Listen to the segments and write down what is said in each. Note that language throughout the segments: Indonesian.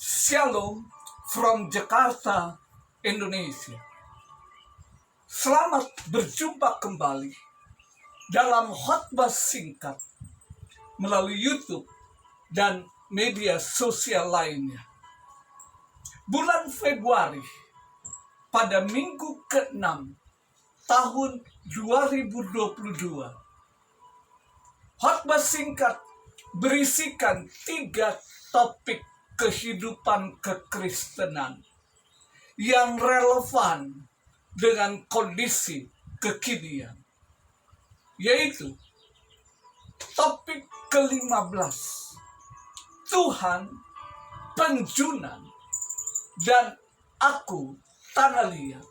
Shalom from Jakarta, Indonesia. Selamat berjumpa kembali dalam khotbah singkat melalui YouTube dan media sosial lainnya. Bulan Februari pada minggu ke-6 tahun 2022. Khotbah singkat berisikan 3 topik kehidupan kekristenan yang relevan dengan kondisi kekinian, yaitu topik ke-15, Tuhan, Penjunan, dan Aku, Tanah Liat.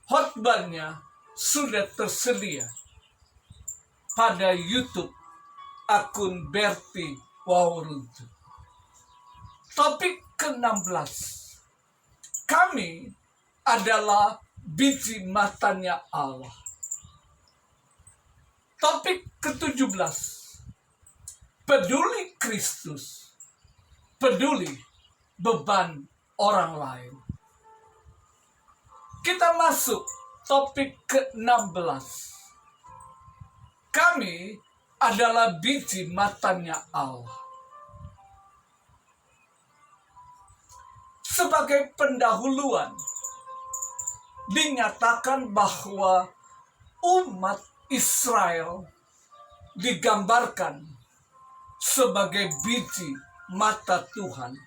Khotbahnya sudah tersedia pada YouTube akun Berti Wauruntu. Topik ke-16, kami adalah biji matanya Allah. Topik ke-17, peduli Kristus, peduli beban orang lain. Kita masuk topik ke-16. Kami adalah biji matanya Allah. Sebagai pendahuluan, dinyatakan bahwa umat Israel digambarkan sebagai biji mata Tuhan.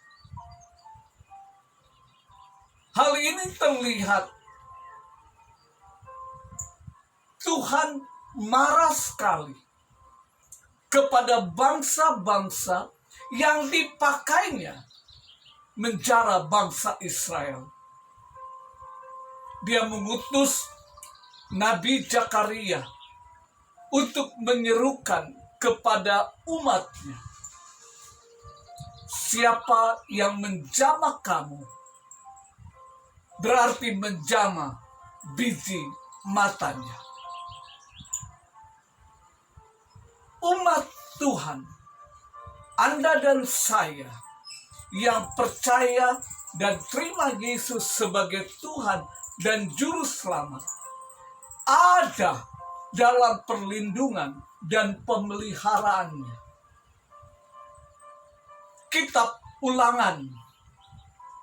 Hal ini terlihat Tuhan marah sekali kepada bangsa-bangsa yang dipakainya menjara bangsa Israel. Dia mengutus Nabi Zakaria untuk menyerukan kepada umatnya, siapa yang menjamah kamu, berarti menjamah biji matanya. Umat Tuhan, Anda dan saya yang percaya dan terima Yesus sebagai Tuhan dan Juru Selamat, ada dalam perlindungan dan pemeliharaannya. Kitab Ulangan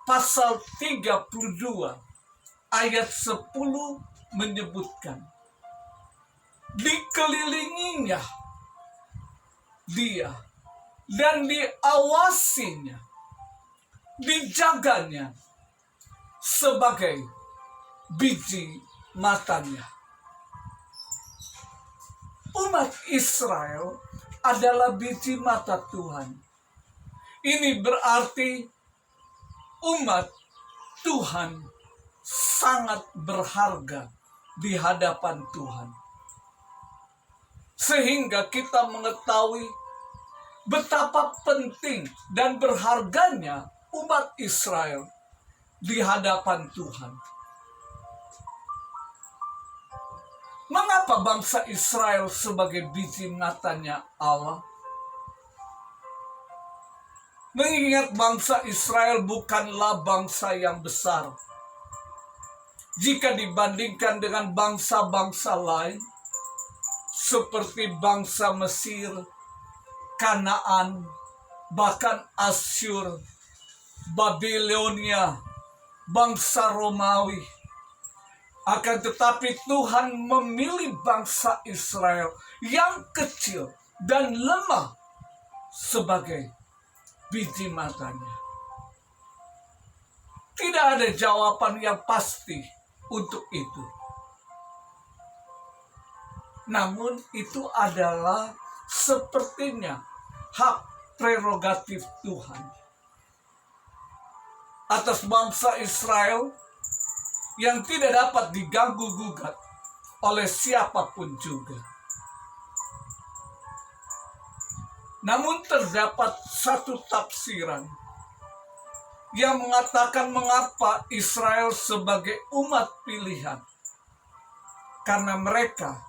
pasal 32 ayat 10 menyebutkan, dikelilinginya dia dan diawasinya, dijaganya sebagai biji matanya. Umat Israel adalah biji mata Tuhan. Ini berarti umat Tuhan sangat berharga di hadapan Tuhan. Sehingga kita mengetahui betapa penting dan berharganya umat Israel di hadapan Tuhan. Mengapa bangsa Israel sebagai biji matanya Allah? Mengingat bangsa Israel bukanlah bangsa yang besar jika dibandingkan dengan bangsa-bangsa lain seperti bangsa Mesir, Kanaan, bahkan Asyur, Babilonia, bangsa Romawi. Akan tetapi Tuhan memilih bangsa Israel yang kecil dan lemah sebagai biji matanya. Tidak ada jawaban yang pasti untuk itu. Namun itu adalah sepertinya hak prerogatif Tuhan atas bangsa Israel yang tidak dapat diganggu-gugat oleh siapapun juga. Namun terdapat satu tafsiran yang mengatakan mengapa Israel sebagai umat pilihan, karena mereka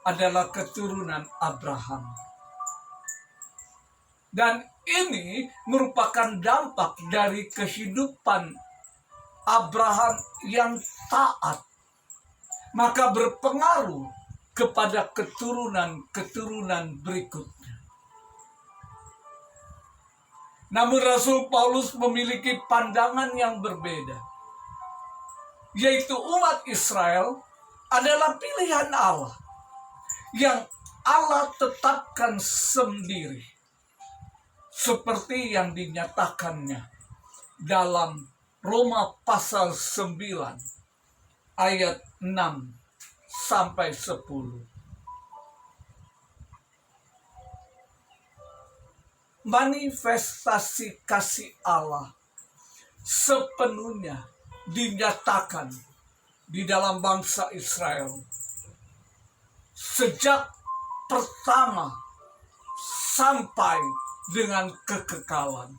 adalah keturunan Abraham. Dan Ini merupakan dampak dari kehidupan Abraham yang taat, maka berpengaruh kepada keturunan-keturunan berikutnya. Namun Rasul Paulus memiliki pandangan yang berbeda, yaitu umat Israel adalah pilihan Allah yang Allah tetapkan sendiri, seperti yang dinyatakannya dalam Roma pasal 9 ayat 6 sampai 10. Manifestasi kasih Allah sepenuhnya dinyatakan di dalam bangsa Israel sejak pertama sampai dengan kekekalan.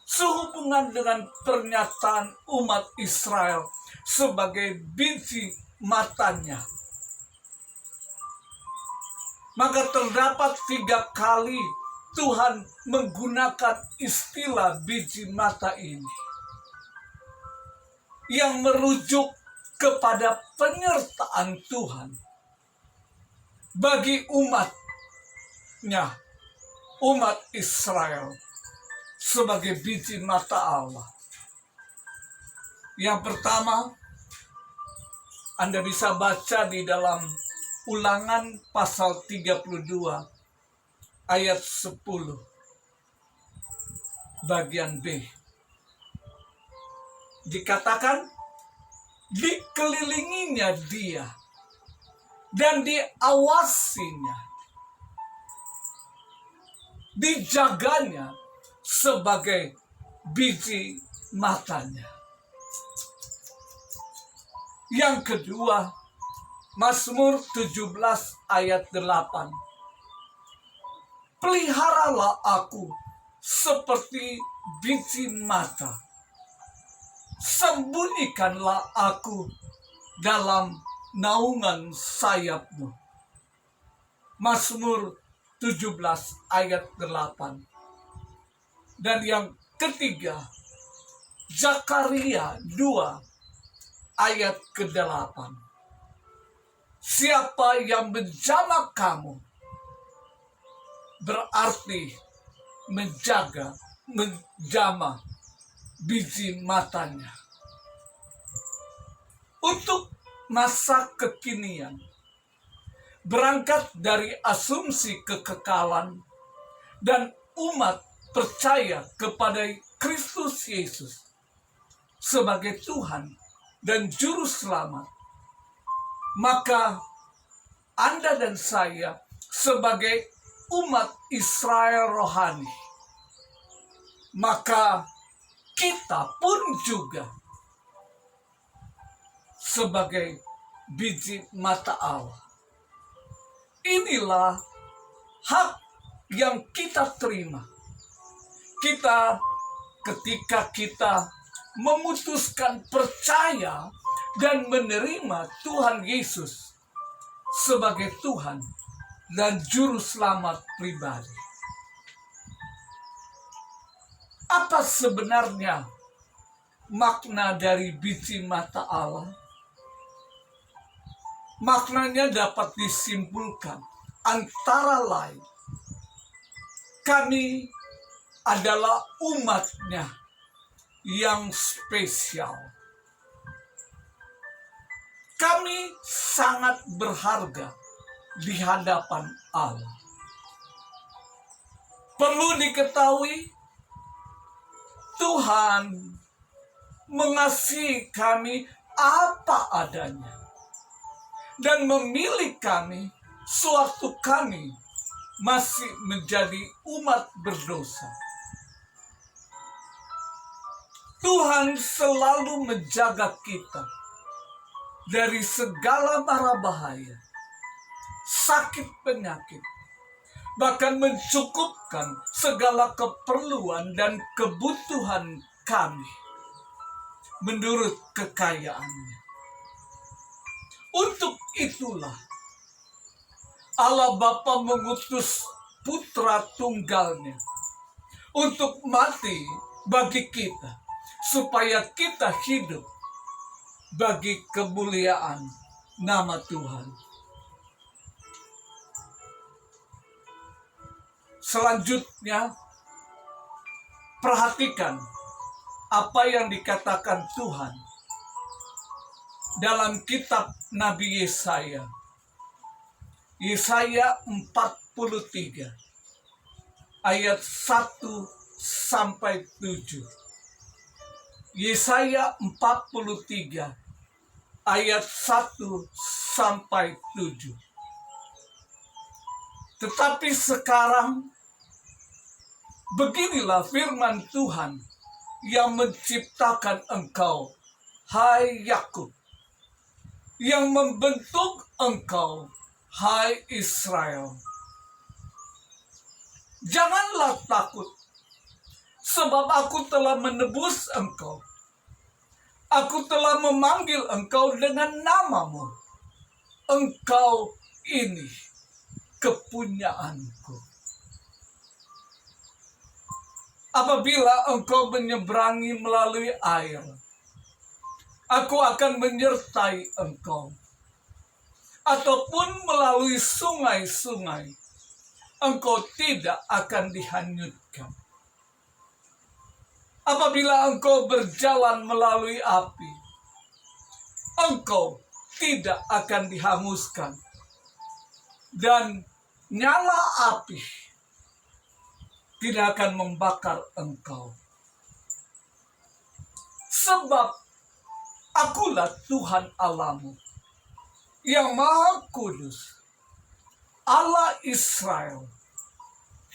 Sehubungan dengan pernyataan umat Israel sebagai biji matanya, maka terdapat 3 kali Tuhan menggunakan istilah biji mata ini, yang merujuk kepada penyertaan Tuhan bagi umatnya, umat Israel, sebagai biji mata Allah. Yang pertama, Anda bisa baca di dalam Ulangan pasal 32 ayat 10 bagian B. Dikatakan, dikelilinginya dia dan diawasinya, dijaganya sebagai biji matanya. Yang kedua, Mazmur 17 ayat 8. Peliharalah aku seperti biji mata, sembunyikanlah aku dalam naungan sayapmu. Mazmur 17 ayat 8. Dan yang ketiga, Zakaria 2 ayat ke-8. Siapa yang menjamah kamu, berarti menjamah biji matanya. Untuk masa kekinian, berangkat dari asumsi kekekalan dan umat percaya kepada Kristus Yesus sebagai Tuhan dan Juru Selamat, maka Anda dan saya sebagai umat Israel rohani, maka kita pun juga sebagai biji mata Allah. Inilah hak yang kita terima. Ketika kita memutuskan percaya dan menerima Tuhan Yesus sebagai Tuhan dan Juru Selamat pribadi. Apa sebenarnya makna dari biji mata Allah? Maknanya dapat disimpulkan antara lain, kami adalah umat-Nya yang spesial. Kami sangat berharga di hadapan Allah. Perlu diketahui, Tuhan mengasihi kami apa adanya dan memilih kami sewaktu kami masih menjadi umat berdosa. Tuhan selalu menjaga kita dari segala mara bahaya, sakit penyakit, bahkan mencukupkan segala keperluan dan kebutuhan kami menurut kekayaannya. Untuk itulah Allah Bapa mengutus putra tunggalnya untuk mati bagi kita, supaya kita hidup bagi kemuliaan nama Tuhan. Selanjutnya, perhatikan apa yang dikatakan Tuhan dalam kitab Nabi Yesaya. Yesaya 43 ayat 1 sampai 7. Yesaya 43 ayat 1 sampai 7. Tetapi sekarang beginilah firman Tuhan yang menciptakan engkau, hai Yakub, yang membentuk engkau, hai Israel. Janganlah takut, sebab aku telah menebus engkau. Aku telah memanggil engkau dengan namamu. Engkau ini kepunyaanku. Apabila engkau menyeberangi melalui air, aku akan menyertai engkau. Ataupun melalui sungai-sungai, engkau tidak akan dihanyutkan. Apabila engkau berjalan melalui api, engkau tidak akan dihanguskan. Dan nyala api tidak akan membakar engkau. Sebab akulah Tuhan Allahmu, yang Maha Kudus, Allah Israel,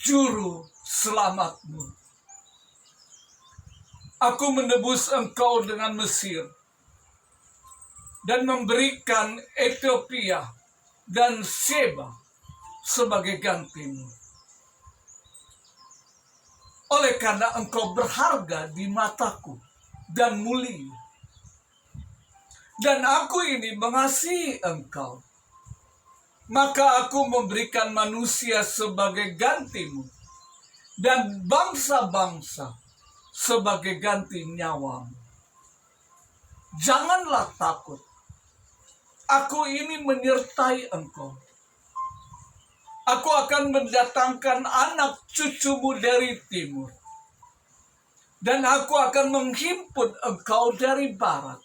Juru Selamatmu. Aku menebus engkau dengan Mesir, dan memberikan Ethiopia dan Sheba sebagai gantimu. Oleh karena engkau berharga di mataku dan mulia, dan aku ini mengasihi engkau, maka aku memberikan manusia sebagai gantimu, dan bangsa-bangsa sebagai ganti nyawamu. Janganlah takut, aku ini menyertai engkau. Aku akan mendatangkan anak cucumu dari timur, dan aku akan menghimpun engkau dari barat.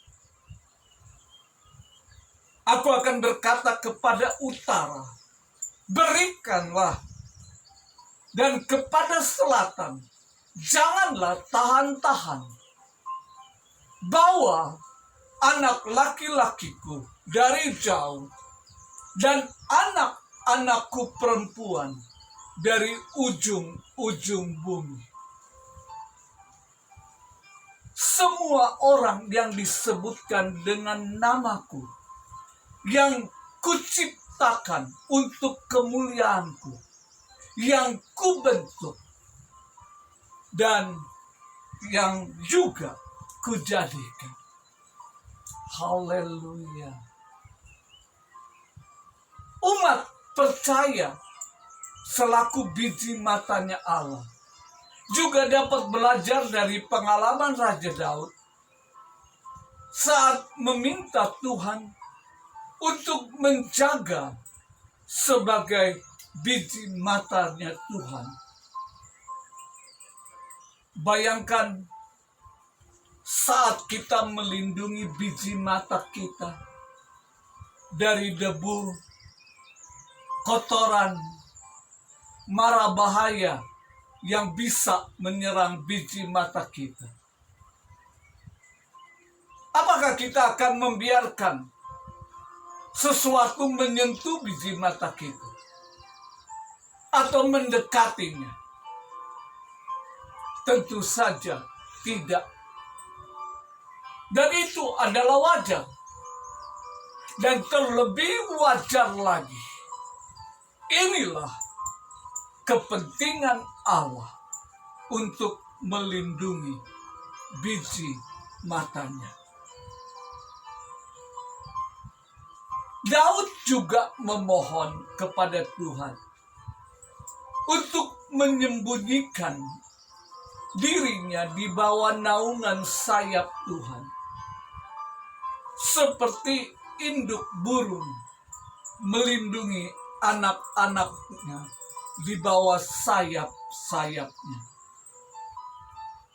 Aku akan berkata kepada utara, berikanlah, dan kepada selatan, janganlah tahan-tahan. Bawa anak laki-lakiku dari jauh, dan anak-anakku perempuan dari ujung-ujung bumi. Semua orang yang disebutkan dengan namaku, yang kuciptakan untuk kemuliaanku, yang kubentuk, dan yang juga kujadikan. Haleluya. Umat percaya selaku biji matanya Allah juga dapat belajar dari pengalaman Raja Daud saat meminta Tuhan untuk menjaga sebagai biji matanya Tuhan. Bayangkan saat kita melindungi biji mata kita dari debu, kotoran, mara bahaya yang bisa menyerang biji mata kita. Apakah kita akan membiarkan sesuatu menyentuh biji mata kita atau mendekatinya? Tentu saja tidak. Dan itu adalah wajar. Dan terlebih wajar lagi, inilah kepentingan Allah untuk melindungi biji matanya. Daud juga memohon kepada Tuhan, untuk menyembunyikan dirinya di bawah naungan sayap Tuhan. Seperti induk burung melindungi anak-anaknya di bawah sayap-sayapnya.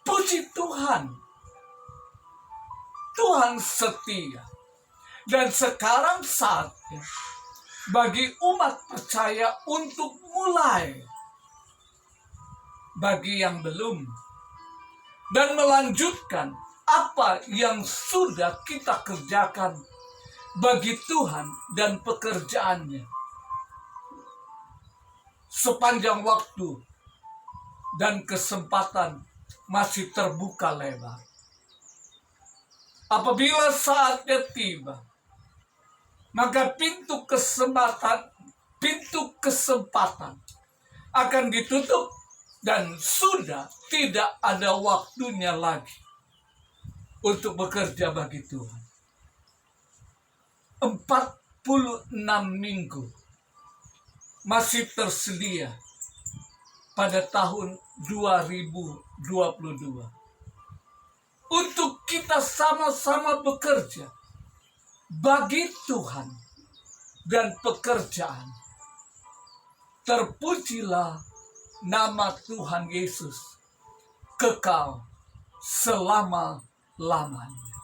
Puji Tuhan, Tuhan setia. Dan sekarang saatnya bagi umat percaya untuk mulai, bagi yang belum, dan melanjutkan apa yang sudah kita kerjakan bagi Tuhan dan pekerjaannya. Sepanjang waktu dan kesempatan masih terbuka lebar. Apabila saatnya tiba, maka pintu kesempatan akan ditutup dan sudah tidak ada waktunya lagi untuk bekerja bagi Tuhan. 46 minggu masih tersedia pada tahun 2022 untuk kita sama-sama bekerja bagi Tuhan dan pekerjaan. Terpujilah nama Tuhan Yesus kekal selama-lamanya.